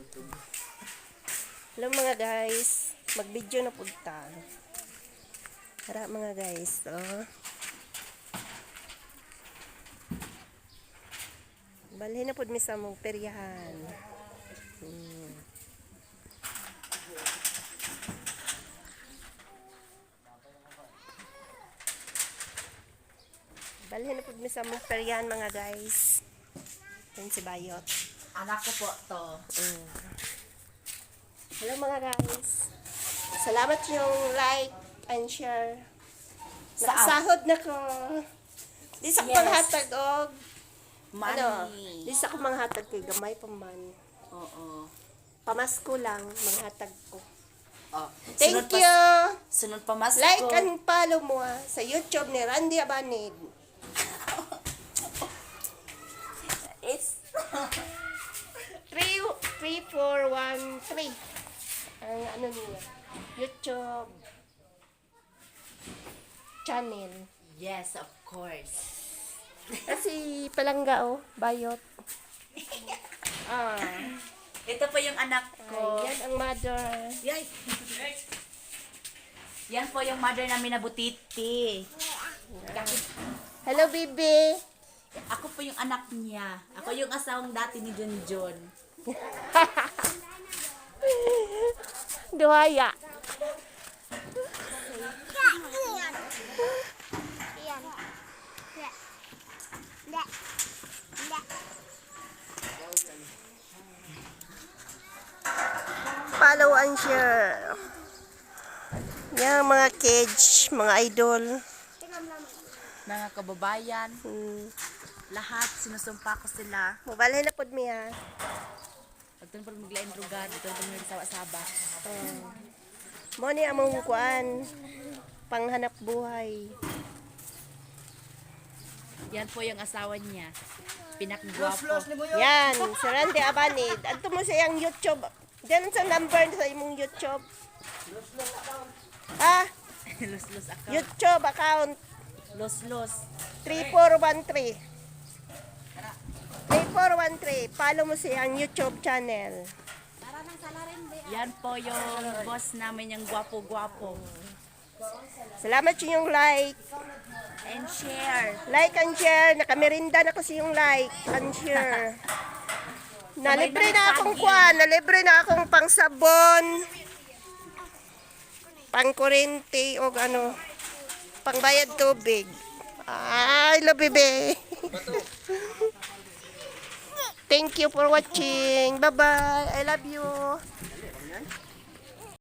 Hello mga guys, mag-video na punta. Tara mga guys, balhin na pud mi sa mong peryahan. Balhin na pud mi sa mong peryahan mga guys. Yan si Bayot. Anak ko po to. Hello mga guys. Salamat yung like and share. Nakasahod na ko. Di sa ko panghatag og Money. di sa ko manghatag kay gamay pa man. Oo. Pamasko lang manghatag ko. Oh. Thank you. Sunod pa mas Like ko. and follow mo sa YouTube ni Randy Abanid. It's 3413 ang ano niya, YouTube channel. Yes, of course. Kasi palangga Bayot. Ito po yung anak ko. Yan ang mother. Yay. Yan po yung mother namin na butiti. Hello, baby. Ako po yung anak niya. Ako yung asawang dati ni Junjun. Duhaya. Follow and share. Yan mga kids, mga idol. Mga kababayan, lahat sinusumpa ko sila. Mabalhin na pod mi ha. Pagtun po maglain drugad, ito po nagsawa-saba. Mo ni among kuan panghanap buhay. Yan po yung asawa niya. Pinakagwapo. Yan, si Randy Abanid. Adto mo sa iyang YouTube. Diyan sa number sa imong YouTube. Los-los account. YouTube account Los-los. 3413. 3413. Follow mo sa iyang YouTube channel. Yan po yung boss namin, yung gwapo-gwapo. Salamat sa inyong like. And share. Like and share. Nakamerinda na kasi yung like and share. Nalibre na akong kuan. Nalibre na akong pangsabon. Pangkuryente o pangbayad tubig. Ay, love bebe. Thank you for watching. Bye-bye. I love you.